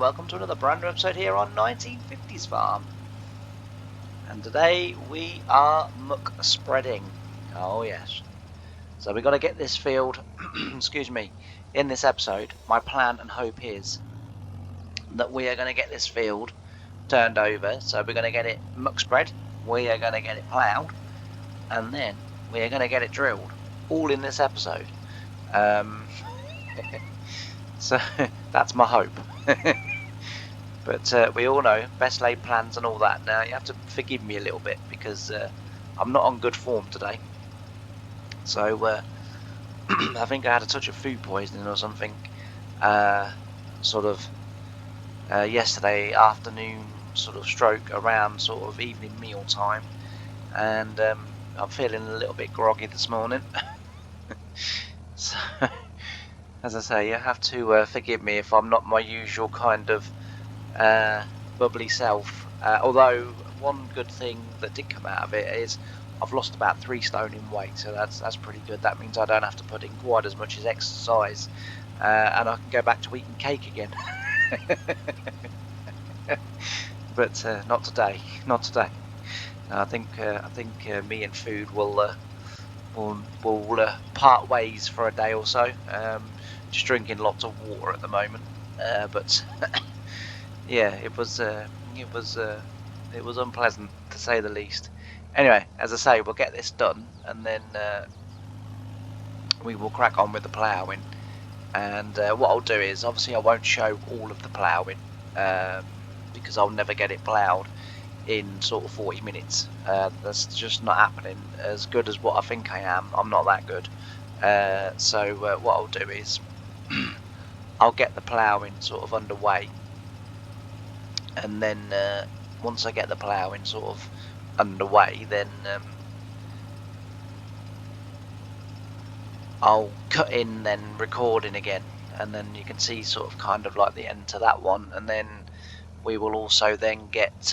welcome to another brand new episode here on 1950's Farm. And today we are muck spreading. Oh yes. So we've got to get this field, excuse me, in this episode. My plan and hope is that we are going to get this field turned over. So we're going to get it muck spread, we are going to get it ploughed, and then we are going to get it drilled. All in this episode. So that's my hope. But we all know best laid plans and all that. Now you have to forgive me a little bit because I'm not on good form today. So I think I had a touch of food poisoning or something yesterday afternoon, sort of stroke around sort of evening meal time, and I'm feeling a little bit groggy this morning. So as I say, you have to forgive me if I'm not my usual kind of bubbly self. Although one good thing that did come out of it is I've lost about 3 stone in weight, so that's pretty good. That means I don't have to put in quite as much as exercise, and I can go back to eating cake again. But not today. Not today. I think me and food will part ways for a day or so. Just drinking lots of water at the moment, but yeah, it was unpleasant to say the least. Anyway, as I say, we'll get this done, and then we will crack on with the ploughing. And what I'll do is, obviously, I won't show all of the ploughing because I'll never get it ploughed in sort of 40 minutes. That's just not happening. As good as what I think I am, I'm not that good. So what I'll do is I'll get the ploughing sort of underway, and then once I get the ploughing sort of underway, then I'll cut in, then recording again, and then you can see sort of kind of like the end to that one. And then we will also then get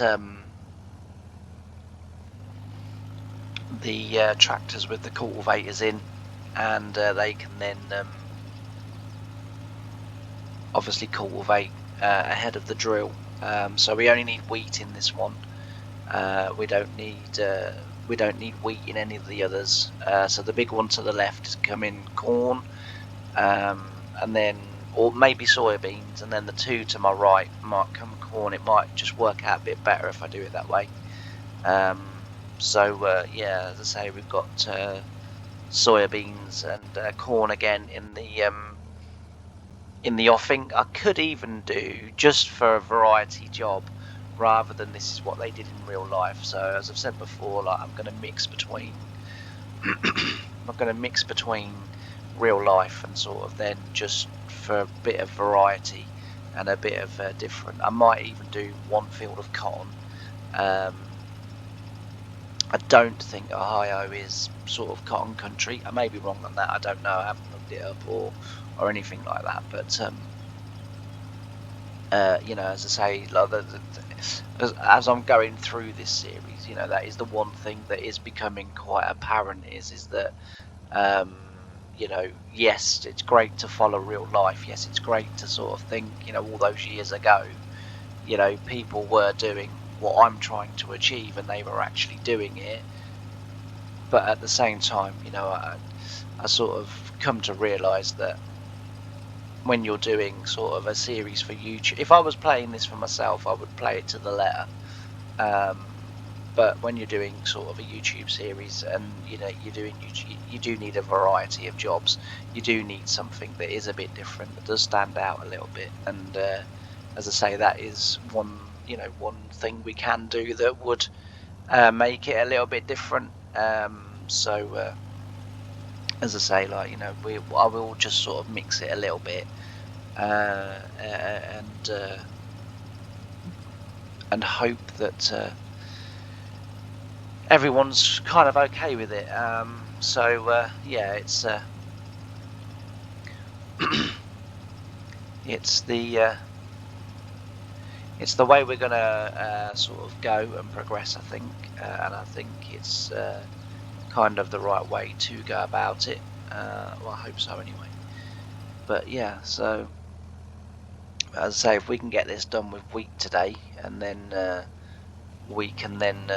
the tractors with the cultivators in, and they can then obviously cultivate ahead of the drill. So we only need wheat in this one. We don't need wheat in any of the others. So the big one to the left is coming corn, and then, or maybe soybeans, and then the 2 to my right might come corn. It might just work out a bit better if I do it that way. So yeah, as I say, we've got soybeans and corn again in the offing. I could even do, just for a variety job, rather than this is what they did in real life. So as I've said before, like, I'm going to mix between real life and sort of then just for a bit of variety and a bit of different. I might even do one field of cotton. I don't think Ohio is sort of cotton country. I may be wrong on that. I don't know. I haven't looked it up or anything like that. But you know, as I say, like as I'm going through this series, you know, that is the one thing that is becoming quite apparent is that you know, yes, it's great to follow real life. Yes, it's great to sort of think, you know, all those years ago, you know, people were doing what I'm trying to achieve, and they were actually doing it. But at the same time, you know, I sort of come to realise that when you're doing sort of a series for YouTube, if I was playing this for myself, I would play it to the letter. But when you're doing sort of a YouTube series, and you know, you're doing YouTube, you do need a variety of jobs. You do need something that is a bit different, that does stand out a little bit. And as I say, that is one thing we can do that would make it a little bit different. So as I say, like, you know, I will just sort of mix it a little bit, and hope that everyone's kind of okay with it. So yeah, it's it's the way we're gonna sort of go and progress, I think, and I think it's kind of the right way to go about it. Well, I hope so anyway. But yeah, so as I say, if we can get this done with wheat today, and then we can then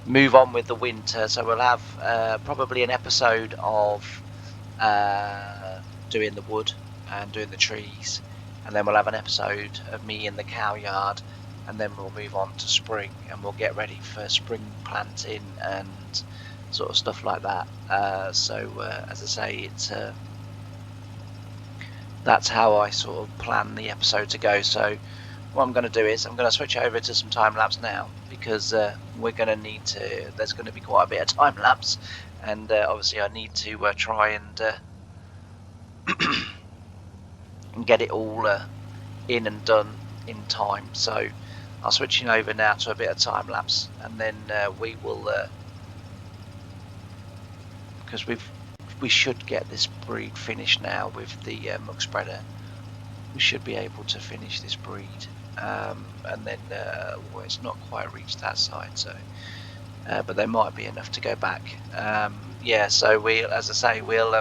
move on with the winter. So we'll have probably an episode of doing the wood and doing the trees, and then we'll have an episode of me in the cow yard, and then we'll move on to spring, and we'll get ready for spring planting and sort of stuff like that. So as I say, it's that's how I sort of plan the episode to go. So what I'm going to do is I'm going to switch over to some time lapse now, because we're going to need to. There's going to be quite a bit of time lapse, and obviously I need to try and get it all in and done in time. So I'm switching over now to a bit of time lapse, and then we will, because we should get this breed finished now with the muck spreader. We should be able to finish this breed, and then well, it's not quite reached that side, so but there might be enough to go back. Yeah, so we'll, as I say, we'll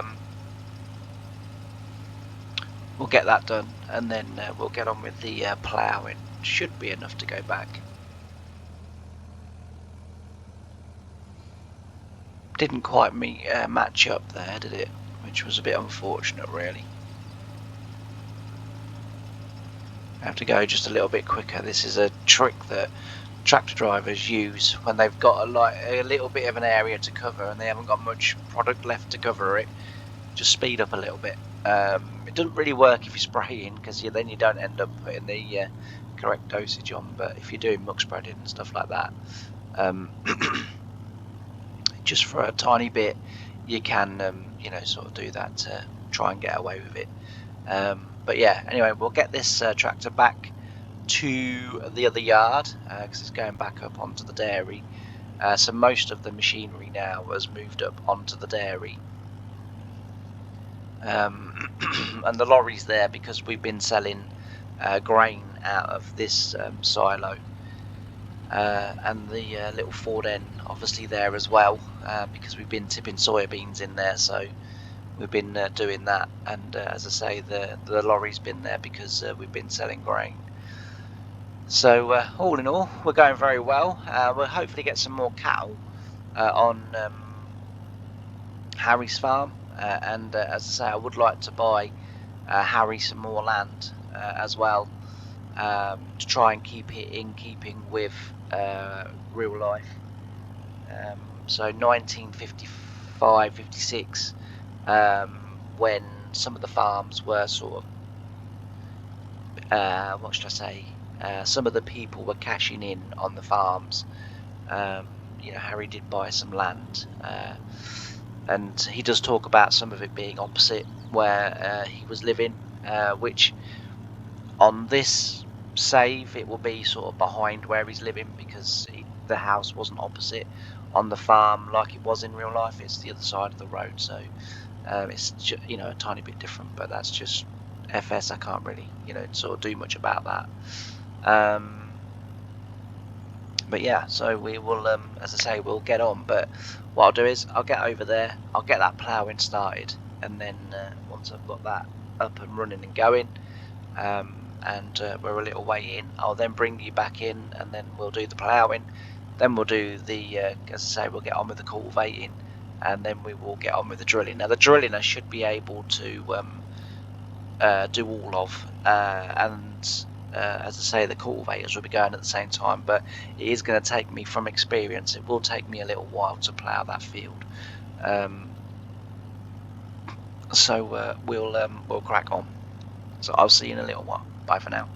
get that done, and then we'll get on with the ploughing. Should be enough to go back. Didn't quite match up there, did it? Which was a bit unfortunate, really. I have to go just a little bit quicker. This is a trick that tractor drivers use when they've got a little bit of an area to cover and they haven't got much product left to cover it. Just speed up a little bit. It doesn't really work if you're spraying, because then you don't end up putting the correct dosage on. But if you're doing muck spreading and stuff like that, just for a tiny bit, you can sort of do that to try and get away with it. But yeah, anyway, we'll get this tractor back to the other yard, because it's going back up onto the dairy. So most of the machinery now has moved up onto the dairy. And the lorry's there because we've been selling grain out of this silo, and the little Ford N obviously there as well, because we've been tipping soybeans in there, so we've been doing that. And as I say, the lorry's been there because we've been selling grain. So all in all, we're going very well. We'll hopefully get some more cattle on Harry's farm, and as I say, I would like to buy Harry some more land as well, to try and keep it in keeping with real life. So 1955, 56, when some of the farms were sort of, what should I say, some of the people were cashing in on the farms. Harry did buy some land, and he does talk about some of it being opposite where he was living, which on this save it will be sort of behind where he's living, because the house wasn't opposite on the farm like it was in real life. It's the other side of the road, so it's a tiny bit different, but that's just FS. I can't really sort of do much about that. But yeah, so we will, as I say, we'll get on. But what I'll do is I'll get over there, I'll get that ploughing started, and then once I've got that up and running and going, and we're a little way in, I'll then bring you back in, and then we'll do the ploughing. Then we'll do the, as I say, we'll get on with the cultivating, and then we will get on with the drilling. Now the drilling I should be able to do all of, and as I say, the cultivators will be going at the same time, but it is going to take me, from experience, it will take me a little while to plough that field. So we'll crack on. So I'll see you in a little while. Bye for now.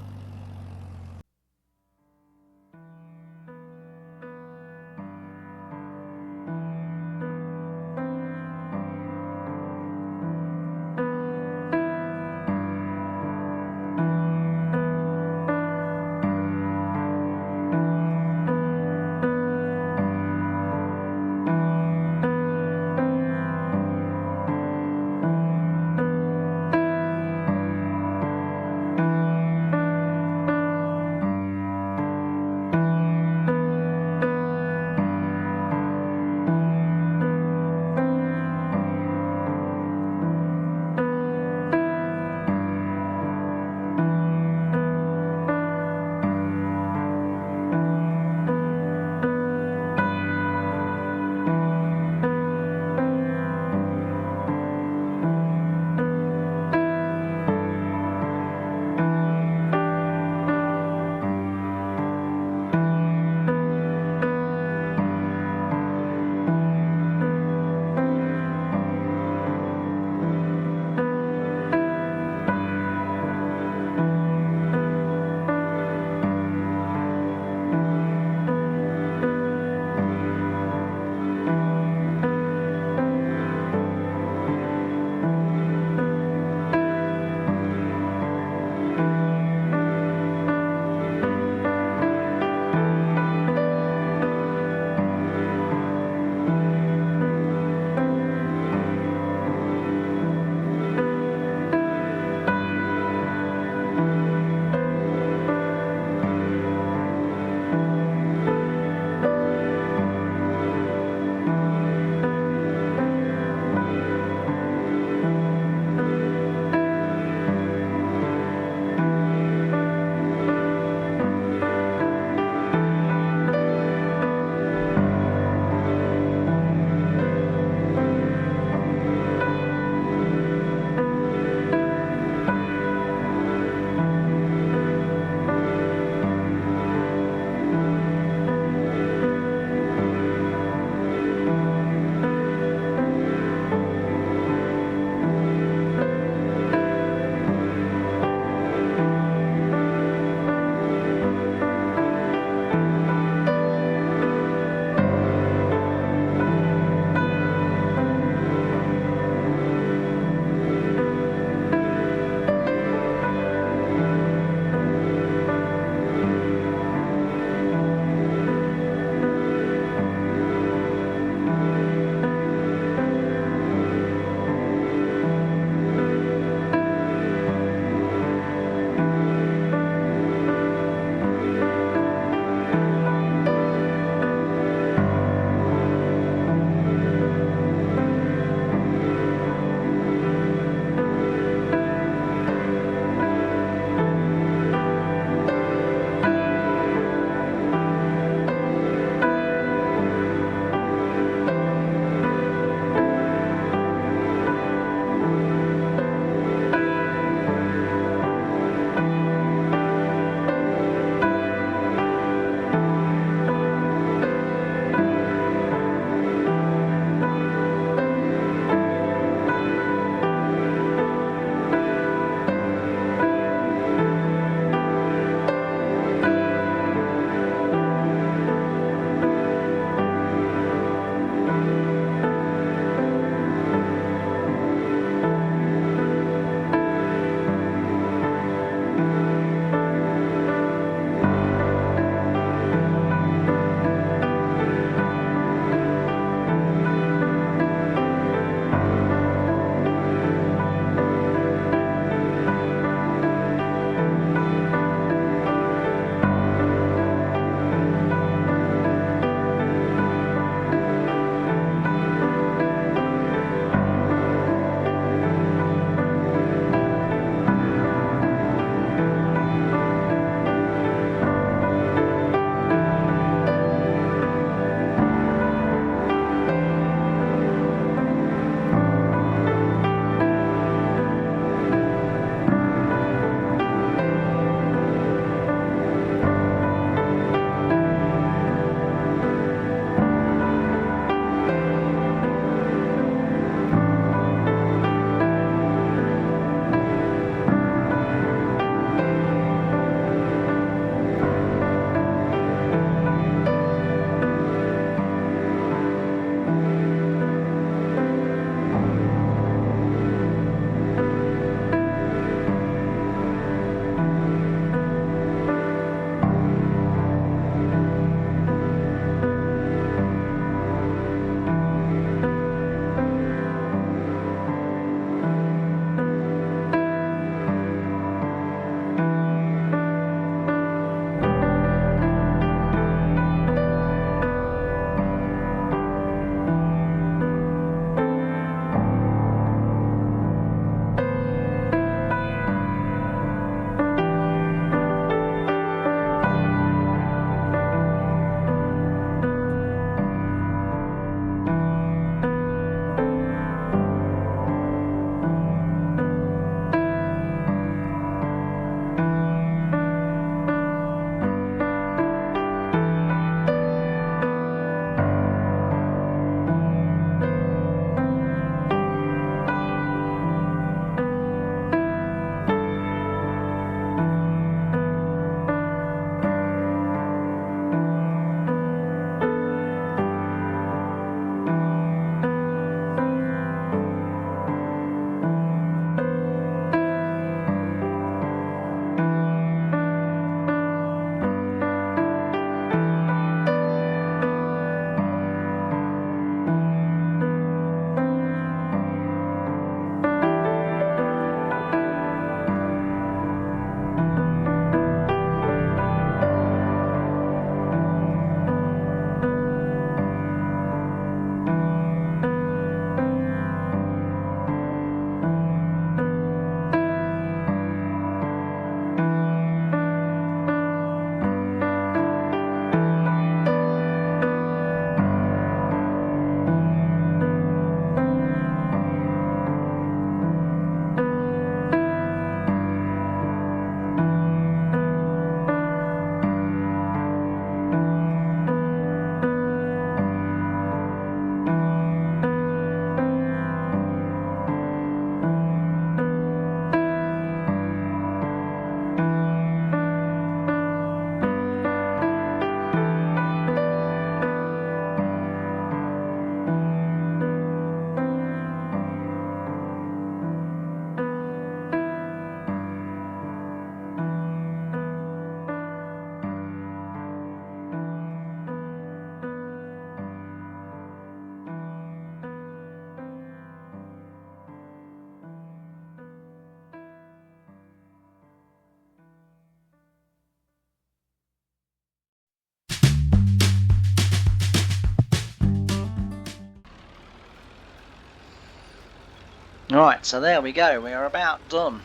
Right, so there we go. We are about done.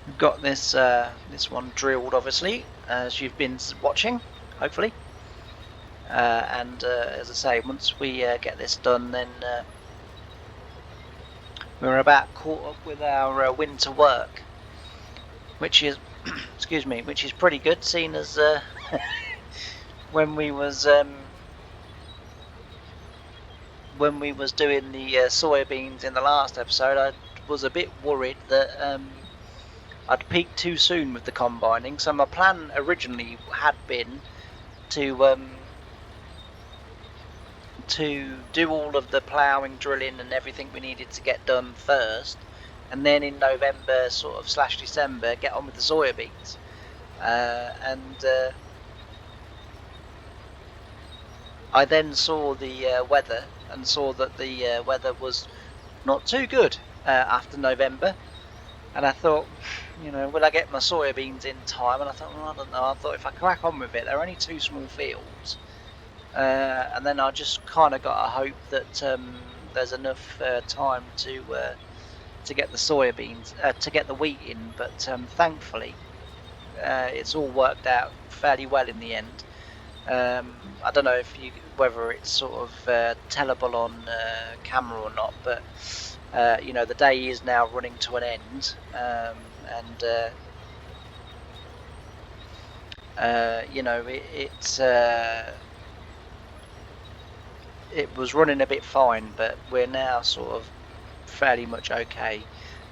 We've got this this one drilled, obviously, as you've been watching, hopefully. And as I say, once we get this done, then we're about caught up with our winter work, which is, excuse me, which is pretty good, seeing as when we was doing the soybeans in the last episode, I was a bit worried that I'd peaked too soon with the combining. So my plan originally had been to do all of the ploughing, drilling, and everything we needed to get done first, and then in November, sort of / December, get on with the soybeans. I then saw the weather and saw that the weather was not too good after November, and I thought, will I get my soybeans in time? And I thought, well, I don't know. I thought if I crack on with it, they're only 2 small fields, and then I just kind of got a hope that there's enough time to get the soybeans, to get the wheat in. But thankfully, it's all worked out fairly well in the end. I don't know whether it's sort of tellable on camera or not, but the day is now running to an end, and it was running a bit fine, but we're now sort of fairly much okay,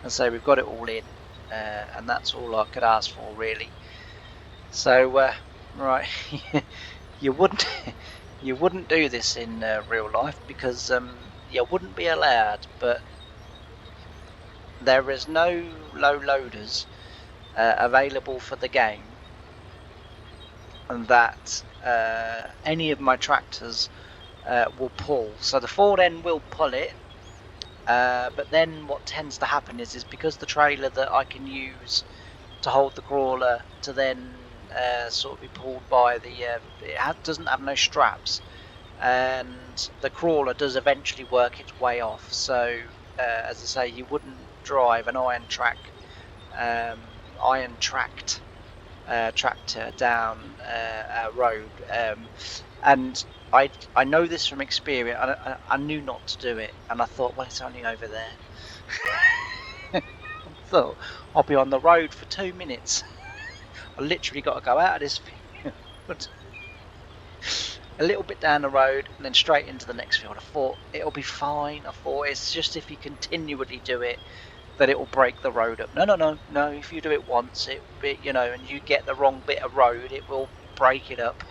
and so we've got it all in, and that's all I could ask for, really. So right. You wouldn't do this in real life, because you wouldn't be allowed, but there is no low loaders available for the game, and that any of my tractors will pull. So the Ford N will pull it, but then what tends to happen is because the trailer that I can use to hold the crawler to then sort of be pulled by doesn't have no straps, and the crawler does eventually work its way off. So as I say, you wouldn't drive an iron tracked tractor down a road, and I know this from experience. I knew not to do it, and I thought, well, it's only over there. I thought I'll be on the road for 2 minutes. I literally got to go out of this field, a little bit down the road, and then straight into the next field. I thought it'll be fine. I thought it's just if you continually do it, that it will break the road up. No. If you do it once, and you get the wrong bit of road, it will break it up.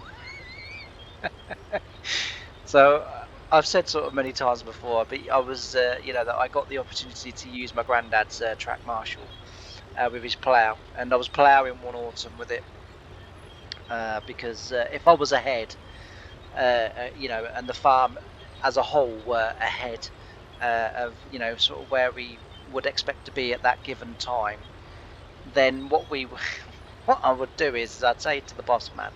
So I've said sort of many times before, but I was, that I got the opportunity to use my granddad's track marshal with his plough, and I was ploughing one autumn with it because if I was ahead, and the farm as a whole were ahead of, sort of where we would expect to be at that given time, then what I would do is I'd say to the boss man,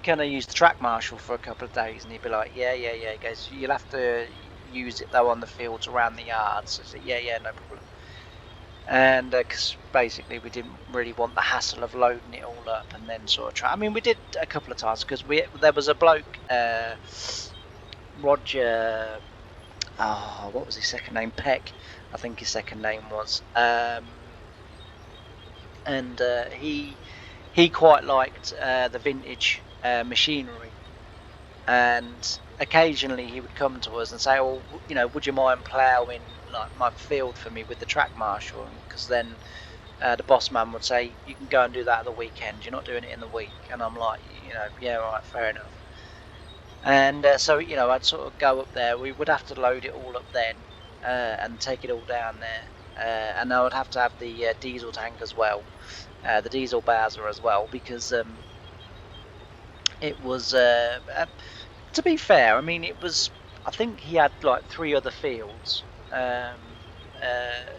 can I use the track marshal for a couple of days? And he'd be like, yeah. He goes, you'll have to use it though on the fields around the yards. So I said, yeah, no problem. And because basically we didn't really want the hassle of loading it all up and then sort of try. I mean, we did a couple of times, because there was a bloke, Roger, what was his second name? Peck, I think his second name was, and he quite liked the vintage machinery, and occasionally he would come to us and say, "Oh, would you mind ploughing like my field for me with the track marshal?" Because then the boss man would say, "You can go and do that at the weekend. You're not doing it in the week." And I'm like, yeah, right, fair enough. And so I'd sort of go up there. We would have to load it all up then and take it all down there, and I would have to have the diesel tank as well, the diesel Bowser as well, because it was, to be fair, I mean, I think he had like 3 other fields.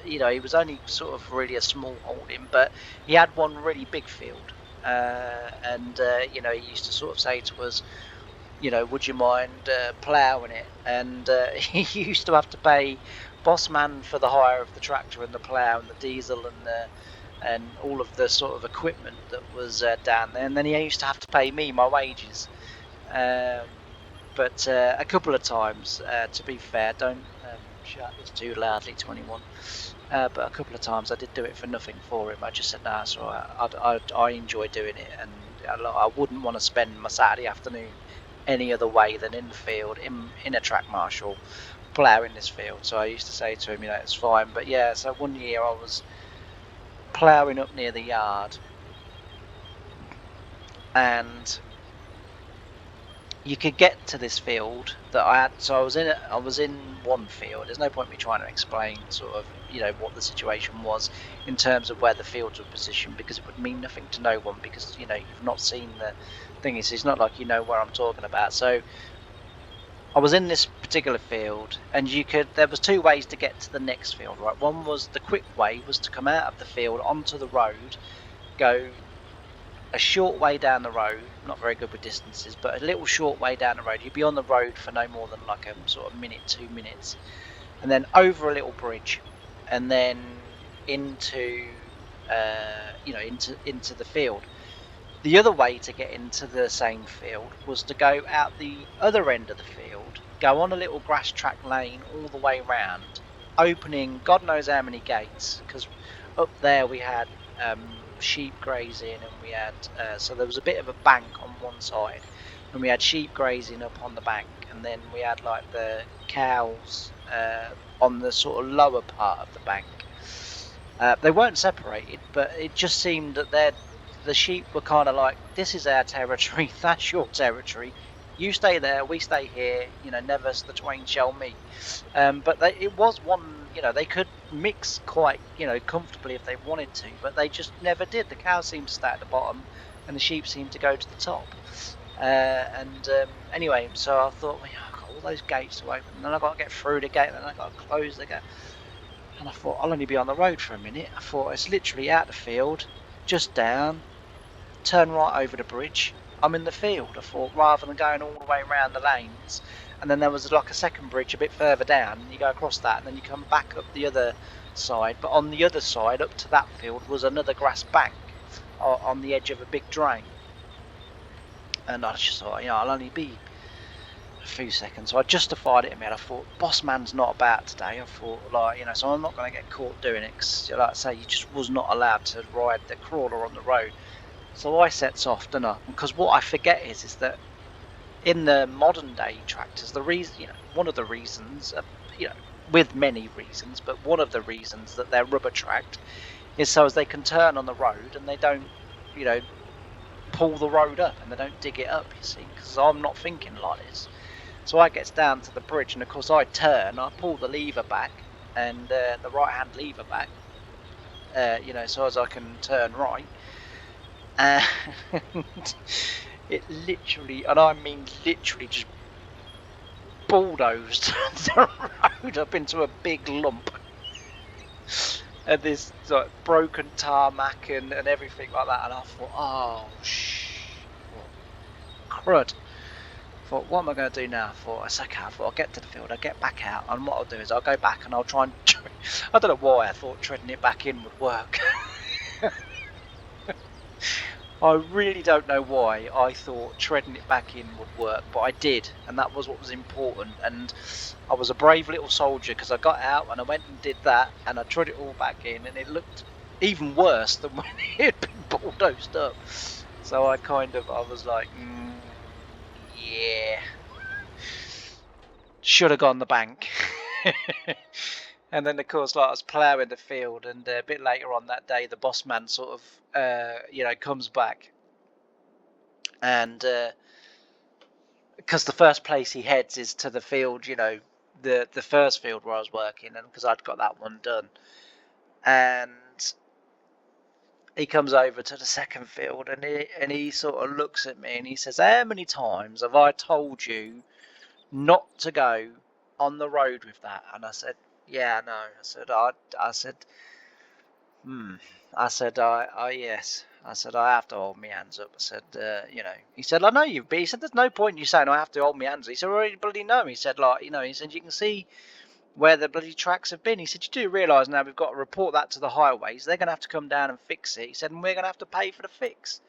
He was only sort of really a small holding, but he had one really big field, and he used to sort of say to us, would you mind ploughing it? And he used to have to pay boss man for the hire of the tractor and the plough and the diesel and all of the sort of equipment that was down there. And then he used to have to pay me my wages. But a couple of times, to be fair, don't shout this too loudly to anyone. But a couple of times I did do it for nothing for him. I just said, "Nah, it's all right. I enjoy doing it, and I wouldn't want to spend my Saturday afternoon any other way than in the field, in a track marshal, ploughing this field." So I used to say to him, it's fine. But yeah, so one year I was ploughing up near the yard, and you could get to this field that I had. So I was in one field. There's no point me trying to explain sort of what the situation was in terms of where the fields were positioned, because it would mean nothing to no one, because you've not seen the thing. It's not like where I'm talking about. So I was in this particular field, and there was two ways to get to the next field, right? One was the quick way, was to come out of the field onto the road, go a short way down the road, not very good with distances, but a little short way down the road. You'd be on the road for no more than like a sort of minute, 2 minutes, and then over a little bridge, and then into into the field. The other way to get into the same field was to go out the other end of the field, go on a little grass track lane all the way round, opening God knows how many gates, because up there we had sheep grazing, and we had so there was a bit of a bank on one side, and we had sheep grazing up on the bank, and then we had like the cows on the sort of lower part of the bank. They weren't separated, but it just seemed that the sheep were kind of like, this is our territory, that's your territory. You stay there, we stay here. Never the twain shall meet. But it was one. They could mix quite, comfortably if they wanted to, but they just never did. The cows seemed to stay at the bottom, and the sheep seemed to go to the top. Anyway, so I thought, I've got all those gates to open, and then I've got to get through the gate, and then I've got to close the gate. And I thought, I'll only be on the road for a minute. I thought, it's literally out the field, just down, turn right over the bridge, I'm in the field. I thought, rather than going all the way around the lanes. And then there was like a second bridge a bit further down, and you go across that, and then you come back up the other side. But on the other side, up to that field, was another grass bank on the edge of a big drain. And I just thought, I'll only be a few seconds. So I justified it in my head. I thought, boss man's not about today. I thought, so I'm not going to get caught doing it, because like I say, you just was not allowed to ride the crawler on the road. So I sets off, don't I? Because what I forget is that in the modern day tractors, the reason, one of the reasons, with many reasons, but one of the reasons that they're rubber tracked is so as they can turn on the road, and they don't, pull the road up, and they don't dig it up, you see, because I'm not thinking like this. So I gets down to the bridge, and of course I turn, I pull the lever back, and the right hand lever back, so as I can turn right. And it literally, and I mean literally, just bulldozed the road up into a big lump, and this like broken tarmac and everything like that. And I thought, oh crud. I thought, what am I going to do now? I thought, it's okay. I thought, I'll get to the field, I'll get back out, and what I'll do is I'll go back and I'll try and I don't know why I thought treading it back in would work. I really don't know why I thought treading it back in would work, but I did, and that was what was important. And I was a brave little soldier, because I got out and I went and did that, and I tread it all back in, and it looked even worse than when it had been bulldozed up. So I was like, yeah, should have gone the bank. And then, of course, like I was ploughing the field, and a bit later on that day, the boss man sort of, comes back, and because the first place he heads is to the field, the first field where I was working, and because I'd got that one done, and he comes over to the second field, and he sort of looks at me and he says, "How many times have I told you not to go on the road with that?" And I said, "Yeah, I know." I said, I said, yes. I said, I have to hold my hands up. I said, he said, "I know you've been." He said, "There's no point in you saying I have to hold my hands." He said, "I already bloody know." He said, he said, "You can see where the bloody tracks have been. He said, you do realise now we've got to report that to the highways. They're going to have to come down and fix it. He said, and we're going to have to pay for the fix.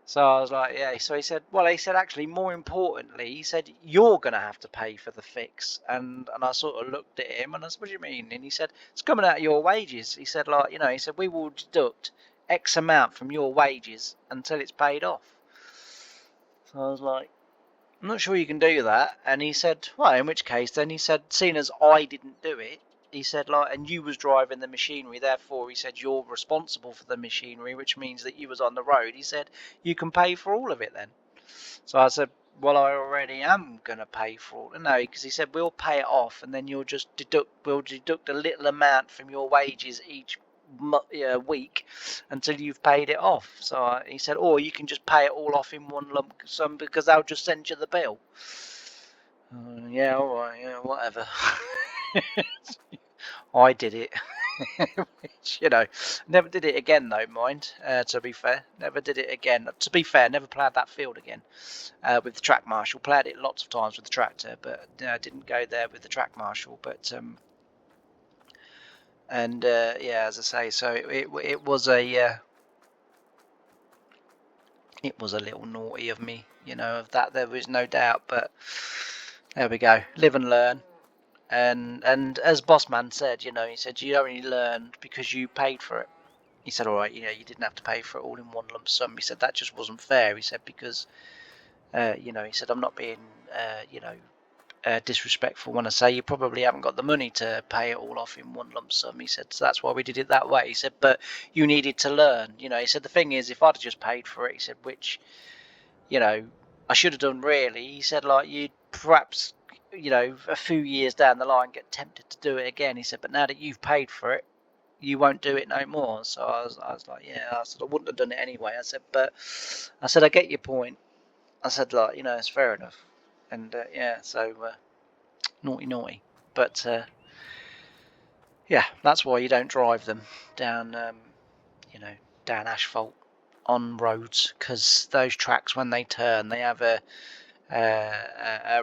So I was like, yeah. So he said, well, he said, actually, more importantly, he said, you're going to have to pay for the fix. And I sort of looked at him and I said, what do you mean? And he said, it's coming out of your wages. He said, like, you know, he said, we will deduct X amount from your wages until it's paid off. So I was like, I'm not sure you can do that. And he said, well, in which case then, he said, seeing as I didn't do it, he said, like, and you was driving the machinery, therefore, he said, you're responsible for the machinery, which means that you was on the road. He said, you can pay for all of it then. So I said, well, I already am going to pay for it. No, because he said, we'll pay it off and then we'll deduct a little amount from your wages each week until you've paid it off. So he said, or you can just pay it all off in one lump sum because they'll just send you the bill. Yeah, all right, yeah, whatever. I did it. Which, you know, never did it again though, mind, to be fair. Never did it again. To be fair, never ploughed that field again with the track marshal. Ploughed it lots of times with the tractor, but didn't go there with the track marshal. But yeah, as I say, so it was a little naughty of me, you know, of that there was no doubt. But there we go, live and learn. And as Bossman said, you know, he said you only learned because you paid for it. He said, all right, you know, you didn't have to pay for it all in one lump sum. He said that just wasn't fair. He said because you know, he said I'm not being you know, disrespectful when I say you probably haven't got the money to pay it all off in one lump sum. He said, so that's why we did it that way. He said, but you needed to learn. You know, he said the thing is, if I'd have just paid for it, he said, which, you know, I should have done really. He said, like, you'd perhaps, you know, a few years down the line get tempted to do it again. He said, but now that you've paid for it, you won't do it no more. So I was like, yeah. I said I wouldn't have done it anyway. I said, but I said I get your point. I said, like, you know, it's fair enough. And yeah, so naughty. But yeah, that's why you don't drive them down, you know, down asphalt on roads, because those tracks, when they turn, they have a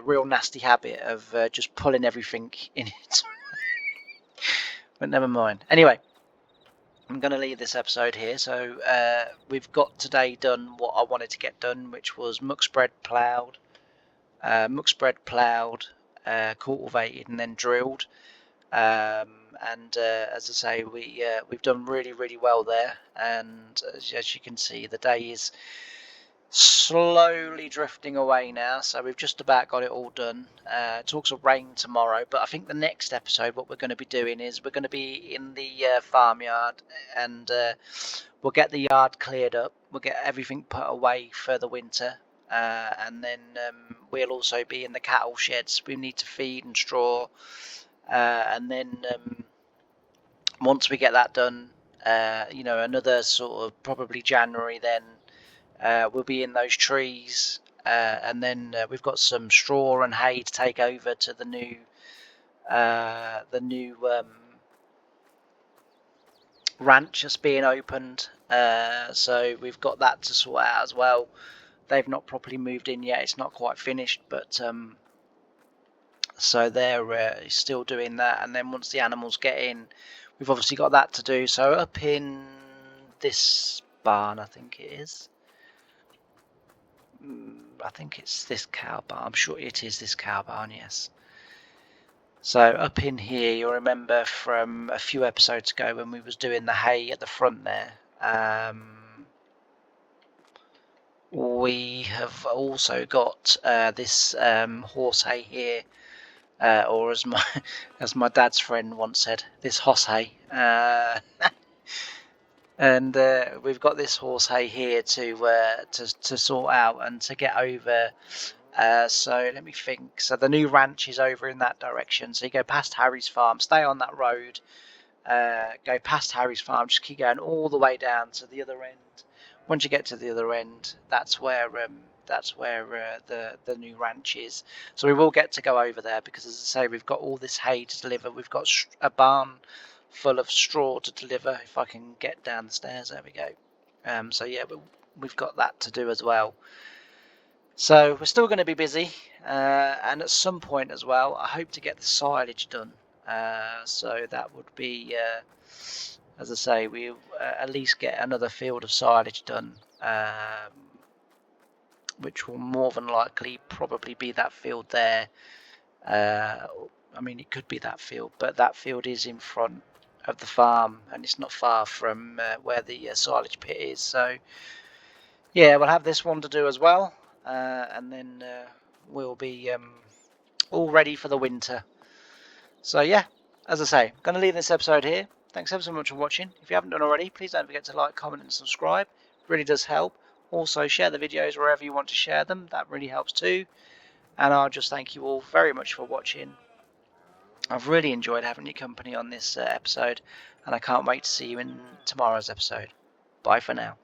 real nasty habit of just pulling everything in it. But never mind. Anyway, I'm going to leave this episode here. So we've got today done what I wanted to get done, which was muck spread ploughed, cultivated and then drilled. And as I say, we've done really well there. And as you can see, the day is slowly drifting away now, so we've just about got it all done. Talks of rain tomorrow, but I think the next episode what we're going to be doing is we're going to be in the farmyard, and we'll get the yard cleared up, we'll get everything put away for the winter, and then we'll also be in the cattle sheds. We need to feed and straw, and then once we get that done, you know, another sort of probably January, then we'll be in those trees, and then we've got some straw and hay to take over to the new ranch that's being opened. So we've got that to sort out as well. They've not properly moved in yet. It's not quite finished, but so they're still doing that. And then once the animals get in, we've obviously got that to do. So up in this barn, I think it is. I think it's this cow barn. I'm sure it is this cow barn, yes. So up in here, you'll remember from a few episodes ago when we was doing the hay at the front there, we have also got this horse hay here, or as my dad's friend once said, this hoss hay. And we've got this horse hay here to sort out and to get over. So let me think. So the new ranch is over in that direction. So you go past Harry's farm, stay on that road, go past Harry's farm, just keep going all the way down to the other end. Once you get to the other end, that's where the new ranch is. So we will get to go over there because, as I say, we've got all this hay to deliver. We've got a barn full of straw to deliver. If I can get down the stairs, there we go. So yeah, we've got that to do as well. So we're still going to be busy, and at some point as well, I hope to get the silage done. So that would be, as I say, we at least get another field of silage done, which will more than likely probably be that field there. I mean, it could be that field, but that field is in front of the farm, and it's not far from where the silage pit is. So yeah, we'll have this one to do as well, and then we'll be all ready for the winter. So yeah, as I say, I'm going to leave this episode here. Thanks ever so much for watching. If you haven't done already, please don't forget to like, comment and subscribe. It really does help. Also, share the videos wherever you want to share them. That really helps too. And I'll just thank you all very much for watching. I've really enjoyed having your company on this episode, and I can't wait to see you in tomorrow's episode. Bye for now.